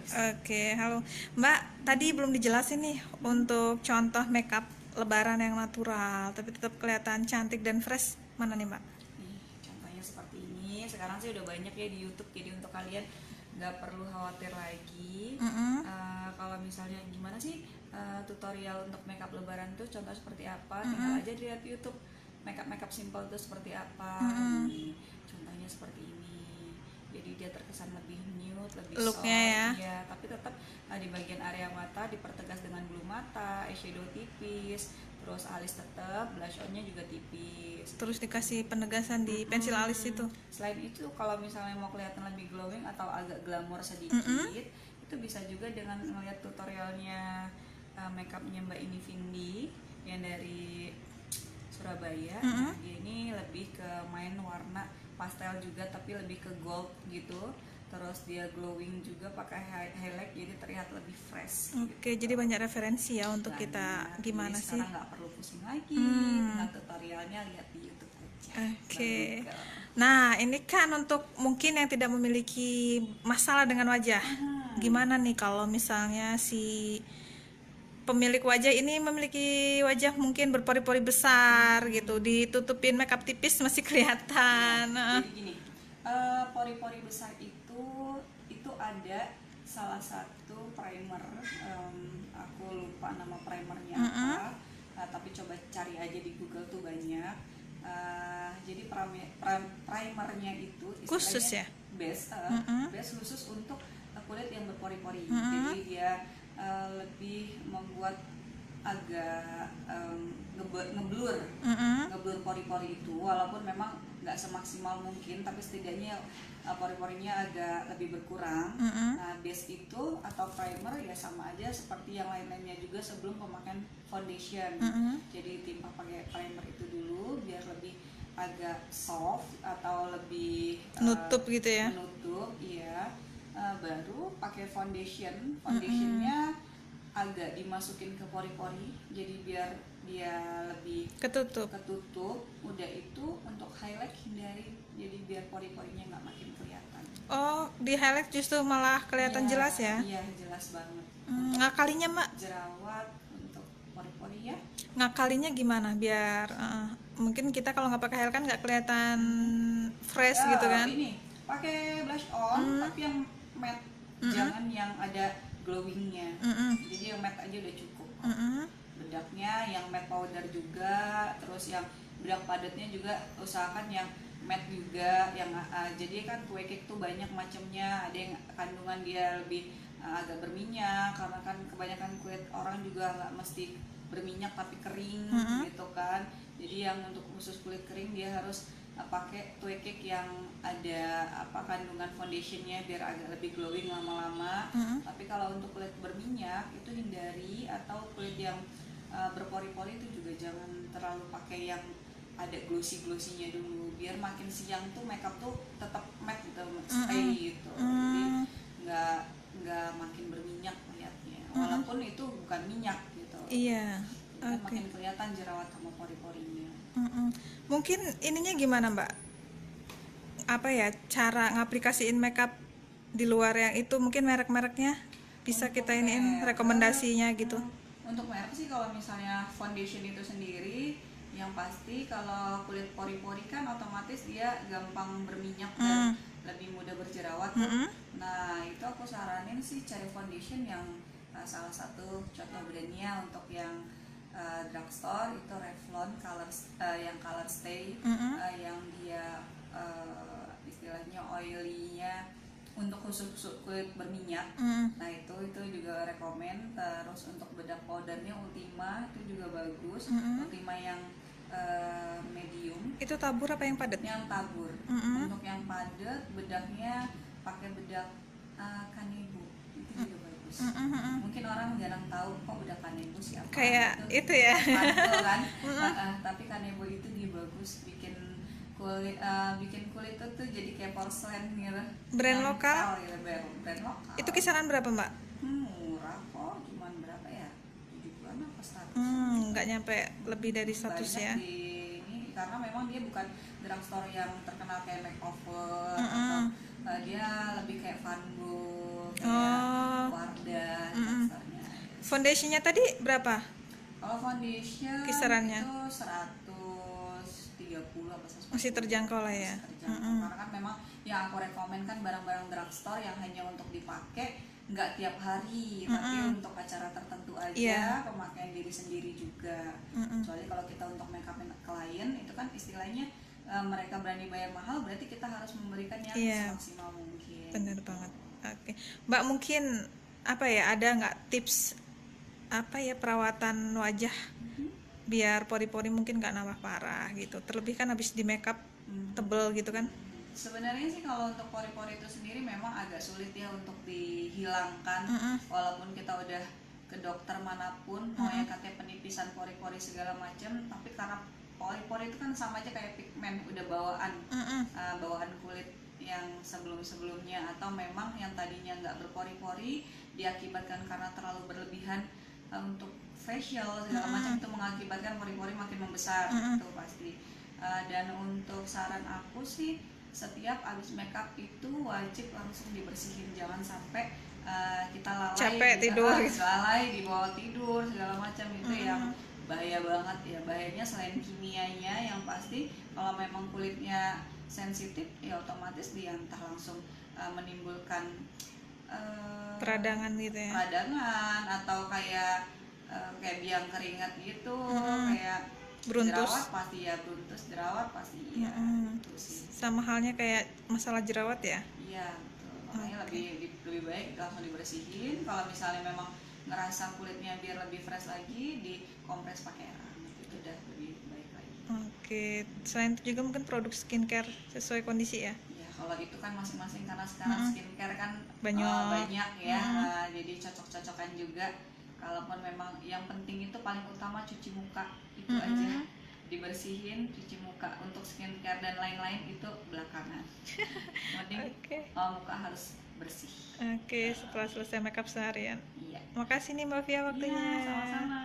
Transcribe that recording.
Oke, halo Mbak. Tadi belum dijelasin nih untuk contoh makeup lebaran yang natural, tapi tetap kelihatan cantik dan fresh. Mana nih Mbak? Nih, contohnya seperti ini. Sekarang sih udah banyak ya di YouTube, jadi untuk kalian nggak perlu khawatir lagi. Mm-mm, Kalau misalnya gimana sih tutorial untuk makeup lebaran tuh contoh seperti apa, tinggal mm-mm, aja dilihat di YouTube. Makeup simple tuh seperti apa. mm-mm. Nih, contohnya seperti ini. Jadi dia terkesan lebih nude, lebih Looknya soft, ya. iya. Tapi tetap di bagian area mata dipertegas dengan glue mata, eyeshadow tipis, terus alis tetap, blush onnya juga tipis. Terus dikasih penegasan di pensil alis itu. Selain itu, kalau misalnya mau kelihatan lebih glowing atau agak glamor Mm-mm, sedikit, itu bisa juga dengan melihat tutorialnya makeupnya Mbak Ini Vindi yang dari Surabaya. mm-mm. Nah, dia ini lebih ke main warna pastel juga, tapi lebih ke gold gitu. Terus dia glowing juga pakai highlight, jadi terlihat lebih fresh Oke, gitu. jadi banyak referensi ya untuk kita Banyak, jadi gimana sih. sekarang nggak perlu pusing lagi, Hmm, tinggal tutorialnya lihat di YouTube aja. oke. Begitu. Nah, ini kan untuk mungkin yang tidak memiliki masalah dengan wajah. Hmm. Gimana nih kalau misalnya si pemilik wajah ini memiliki wajah mungkin berpori-pori besar gitu, ditutupin makeup tipis masih Ya, kelihatan. Nah, jadi gini, pori-pori besar itu ada salah satu primer, aku lupa nama primernya mm-mm. apa, tapi coba cari aja di Google tuh banyak. Jadi primernya itu Khusus istilahnya ya. base, Mm-mm. base khusus untuk kulit yang berpori-pori. Mm-mm. Jadi dia lebih membuat agak ngeblur Mm-mm. ngeblur pori-pori itu, walaupun memang nggak semaksimal mungkin, tapi setidaknya pori-porinya agak lebih berkurang. Mm-mm. Nah, base itu atau primer ya sama aja seperti yang lain-lainnya juga sebelum pemakaian foundation. Mm-mm. Jadi timpa pakai primer itu dulu biar lebih agak soft atau lebih Nutup gitu ya. menutup, iya. Baru pakai foundation. Mm-mm. Foundationnya agak dimasukin ke pori-pori, jadi biar dia lebih Ketutup. ketutup. Udah itu untuk highlight hindari, jadi biar pori-porinya nggak makin kelihatan. Oh, di highlight justru malah kelihatan Iya, jelas ya. iya jelas banget. Untuk Ngakalinya Mbak, jerawat, untuk pori-pori ya. ngakalinya gimana biar mungkin kita kalau nggak pakai highlight kan nggak kelihatan fresh gitu Ya kan. ini pakai blush on Mm, tapi yang matte, mm-mm, jangan yang ada glowingnya. mm-mm, Jadi yang matte aja udah cukup kok. mm-mm, Bedaknya yang matte powder juga, terus yang bedak padatnya juga usahakan yang matte juga, yang jadi kan kue cake tuh banyak macamnya, ada yang kandungan dia lebih agak berminyak karena kan kebanyakan kue orang juga nggak mesti berminyak tapi kering mm-mm, gitu kan. Jadi yang untuk khusus kulit kering dia harus pakai kue cake yang ada kandungan foundationnya biar agak lebih glowing lama-lama. mm-mm. Tapi kalau untuk kulit berminyak itu hindari, atau kulit yang berpori-pori itu juga jangan terlalu pakai yang ada glossy-glossinya dulu, biar makin siang tuh makeup tuh tetap matte gitu, stay Mm-mm. gitu. Jadi Mm, nggak makin berminyak lihatnya, mm-mm. walaupun itu bukan minyak gitu. Iya, Jadi kan oke. makin kelihatan jerawat sama pori-porinya. Mm-mm. Mungkin ininya gimana Mbak? Apa ya cara ngaplikasiin makeup di luar yang itu mungkin merek-mereknya bisa Untuk kita iniin merek, rekomendasinya gitu. untuk merek sih kalau misalnya foundation itu sendiri, yang pasti kalau kulit pori-pori kan otomatis dia gampang berminyak dan Mm, lebih mudah berjerawat tuh. mm-mm, Nah itu aku saranin sih cari foundation yang salah satu contoh brandnya untuk yang drugstore itu Revlon yang color stay, mm-mm, yang dia istilahnya oily-nya untuk khusus kulit berminyak. mm. Nah itu juga rekomen. Terus untuk bedak powdernya Ultima itu juga bagus. Mm-mm. Ultima yang medium, Itu tabur apa yang padat? yang tabur. Mm-mm. Untuk yang padat bedaknya pakai bedak Kanebo, itu juga bagus. Mm-mm, mm-mm. Mungkin orang jarang tahu kok bedak Kanebo siapa Kayak itu, itu ya. Kanebo kan. Mm-mm. Tapi Kanebo itu dia bagus, bikin kulit itu jadi kayak porselen gitu, Brand lokal nempel gitu. Brand lokal. itu kisaran berapa Mbak? Murah kok, cuman berapa ya, 70-an apa 100 gitu. Nggak nyampe lebih dari 100 Banyak ya. di ini karena memang dia bukan drugstore yang terkenal kayak makeover, atau Mm-mm. dia lebih kayak Van Gogh, kayak Oh, Foundationnya tadi berapa Kalau foundation kisarannya? itu 130 apa 140. Masih terjangkau lah ya. Masih terjangkau. Karena kan memang yang aku rekomen kan barang-barang drugstore yang hanya untuk dipakai nggak tiap hari, tapi untuk acara tertentu aja, Iya. pemakaian diri sendiri juga. Kecuali kalau kita untuk make upin klien itu kan istilahnya mereka berani bayar mahal, berarti kita harus memberikan yang Iya. semaksimal mungkin. Bener banget. Oke, Mbak, mungkin apa ya, ada nggak tips apa ya perawatan wajah biar pori-pori mungkin nggak nambah parah gitu, terlebih kan habis di makeup tebel gitu kan. Sebenarnya sih kalau untuk pori-pori itu sendiri memang agak sulit ya untuk dihilangkan, walaupun kita udah ke dokter manapun mau yang katanya penipisan pori-pori segala macam, tapi karena pori-pori itu kan sama aja kayak pigmen, udah bawaan kulit yang sebelum-sebelumnya, atau memang yang tadinya nggak berpori-pori diakibatkan karena terlalu berlebihan untuk facial segala macam, itu mengakibatkan pori-pori makin membesar, itu pasti. Dan untuk saran aku sih, setiap habis makeup itu wajib langsung dibersihin, jangan sampai kita lalai Capek tidur. lalai di bawah tidur segala macam, itu yang bahaya banget ya. Bahayanya selain kimianya yang pasti, kalau memang kulitnya sensitif ya otomatis dia entah langsung menimbulkan Peradangan gitu ya. peradangan, atau kayak biang keringat gitu, kayak Beruntus. jerawat pasti ya, beruntus jerawat pasti ya, itu sih. Sama halnya kayak masalah jerawat ya. Iya, betul. Makanya lebih baik langsung dibersihin. Kalau misalnya memang ngerasa kulitnya biar lebih fresh lagi, dikompres pakai air hangat, itu udah lebih baik lagi. Oke, selain itu juga mungkin produk skincare sesuai kondisi ya. Ya, kalau itu kan masing-masing, karena sekarang skincare kan Banyak. ya, jadi cocok-cocokan juga. Kalaupun memang yang penting itu paling utama cuci muka, itu aja, dibersihin, cuci muka. Untuk skincare dan lain-lain itu belakangan. Yang penting muka harus bersih. Oke, setelah selesai makeup seharian. Iya. Makasih nih Mbak Via waktunya. Iya, sama-sama.